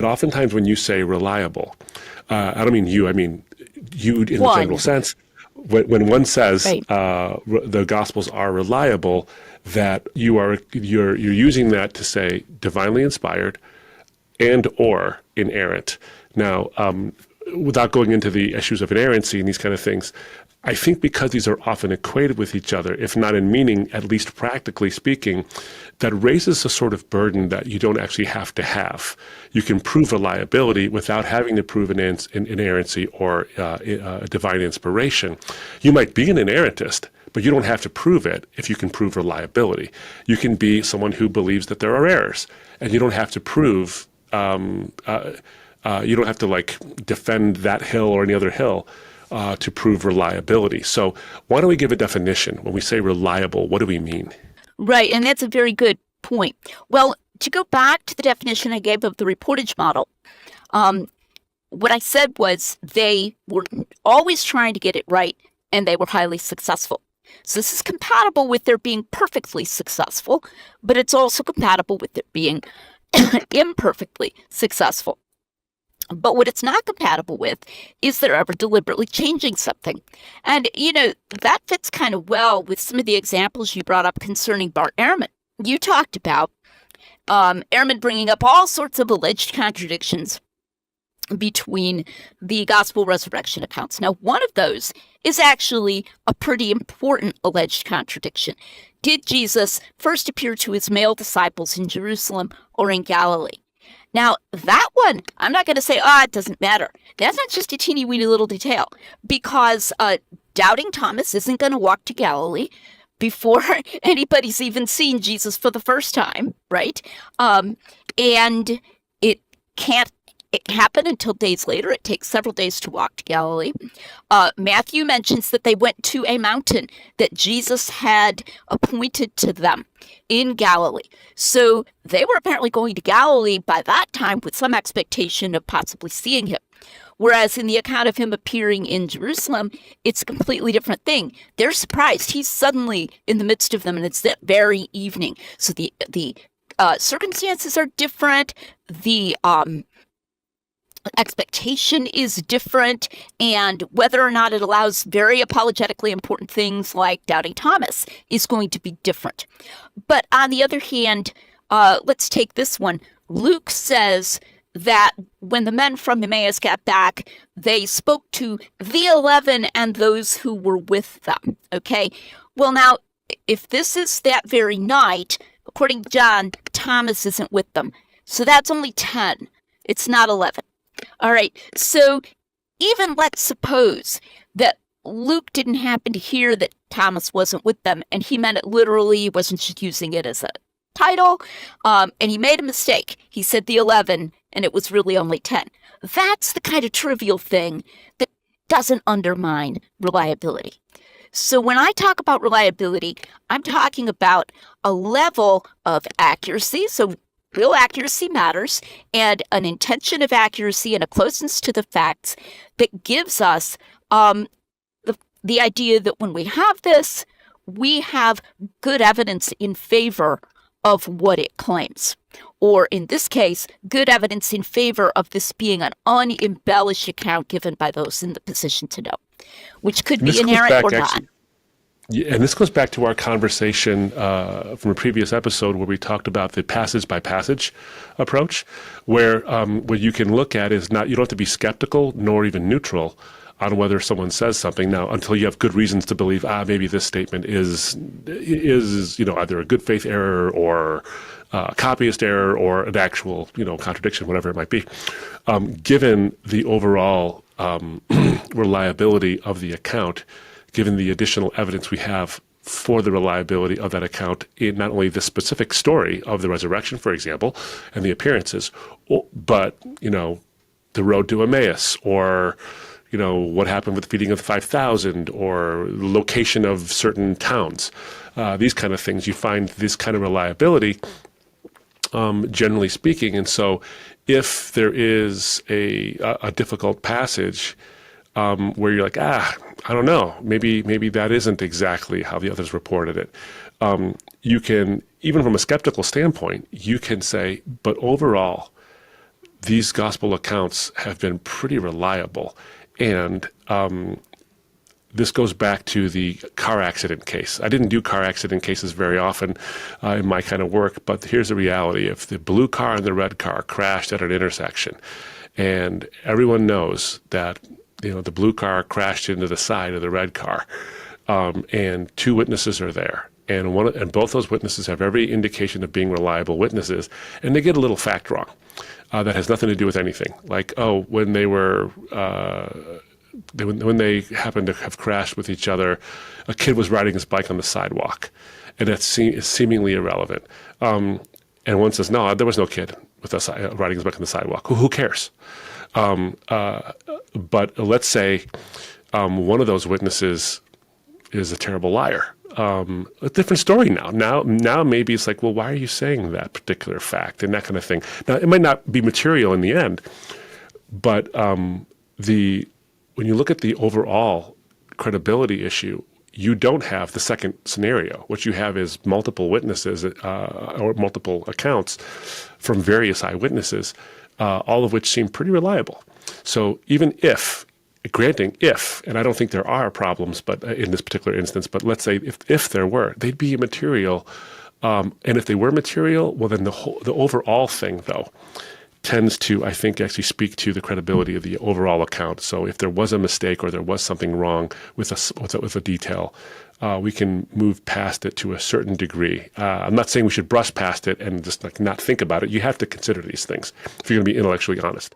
oftentimes when you say reliable, I don't mean you, I mean you in the general One, sense. When one says right? the Gospels are reliable, that you're using that to say divinely inspired and or inerrant. Now, without going into the issues of inerrancy and these kind of things, I think because these are often equated with each other, if not in meaning, at least practically speaking, that raises a sort of burden that you don't actually have to have. You can prove reliability without having to prove inerrancy or divine inspiration. You might be an inerrantist, but you don't have to prove it if you can prove reliability. You can be someone who believes that there are errors, and you don't have to prove you don't have to like defend that hill or any other hill to prove reliability. So why don't we give a definition? When we say reliable, what do we mean? Right, and that's a very good point. Well, to go back to the definition I gave of the reportage model, what I said was they were always trying to get it right, and they were highly successful. So this is compatible with their being perfectly successful, but it's also compatible with their being imperfectly successful. But what it's not compatible with is they're ever deliberately changing something. And, that fits kind of well with some of the examples you brought up concerning Bart Ehrman. You talked about Ehrman bringing up all sorts of alleged contradictions between the gospel resurrection accounts. Now, one of those is actually a pretty important alleged contradiction. Did Jesus first appear to his male disciples in Jerusalem or in Galilee? Now, that one, I'm not going to say, it doesn't matter. That's not just a teeny weeny little detail, because doubting Thomas isn't going to walk to Galilee before anybody's even seen Jesus for the first time, right? And it can't happen until days later. It takes several days to walk to Galilee. Matthew mentions that they went to a mountain that Jesus had appointed to them in Galilee. So they were apparently going to Galilee by that time with some expectation of possibly seeing him. Whereas in the account of him appearing in Jerusalem, it's a completely different thing. They're surprised. He's suddenly in the midst of them, and it's that very evening. So the circumstances are different. The expectation is different, and whether or not it allows very apologetically important things like doubting Thomas is going to be different. But on the other hand, let's take this one. Luke says that when the men from Emmaus got back, they spoke to the 11 and those who were with them. Okay, well now, if this is that very night, according to John, Thomas isn't with them. So that's only 10. It's not 11. All right, so even let's suppose that Luke didn't happen to hear that Thomas wasn't with them, and he meant it literally, he wasn't just using it as a title, and he made a mistake. He said the 11, and it was really only 10. That's the kind of trivial thing that doesn't undermine reliability. So when I talk about reliability, I'm talking about a level of accuracy, so real accuracy matters, and an intention of accuracy and a closeness to the facts that gives us the idea that when we have this, we have good evidence in favor of what it claims. Or in this case, good evidence in favor of this being an unembellished account given by those in the position to know, which could be inerrant or not. Yeah, and this goes back to our conversation from a previous episode where we talked about the passage by passage approach, where what you can look at is not, you don't have to be skeptical nor even neutral on whether someone says something now until you have good reasons to believe, maybe this statement is either a good faith error or a copyist error or an actual contradiction, whatever it might be. Given the overall reliability of the account, given the additional evidence we have for the reliability of that account in not only the specific story of the resurrection, for example, and the appearances, but, the road to Emmaus, or, what happened with the feeding of the 5,000, or location of certain towns. These kind of things, you find this kind of reliability, generally speaking. And so if there is a difficult passage where you're like, I don't know, maybe that isn't exactly how the others reported it. You can, even from a skeptical standpoint, you can say, but overall, these gospel accounts have been pretty reliable. And this goes back to the car accident case. I didn't do car accident cases very often in my kind of work, but here's the reality. If the blue car and the red car crashed at an intersection, and everyone knows that the blue car crashed into the side of the red car, and two witnesses are there, and both those witnesses have every indication of being reliable witnesses, and they get a little fact wrong that has nothing to do with anything. Like, when they were when they happened to have crashed with each other, a kid was riding his bike on the sidewalk, and that is seemingly irrelevant. And one says, no, there was no kid with us riding his bike on the sidewalk. Who cares? But let's say one of those witnesses is a terrible liar. A different story now. Now maybe it's like, well, why are you saying that particular fact and that kind of thing? Now, it might not be material in the end, but when you look at the overall credibility issue, you don't have the second scenario. What you have is multiple witnesses or multiple accounts from various eyewitnesses, all of which seem pretty reliable. So even granting if, and I don't think there are problems, but in this particular instance, but let's say if there were, they'd be material. And if they were material, well, then the overall thing, though, tends to, I think, actually speak to the credibility of the overall account. So if there was a mistake or there was something wrong with a detail, we can move past it to a certain degree. I'm not saying we should brush past it and just not think about it. You have to consider these things if you're going to be intellectually honest.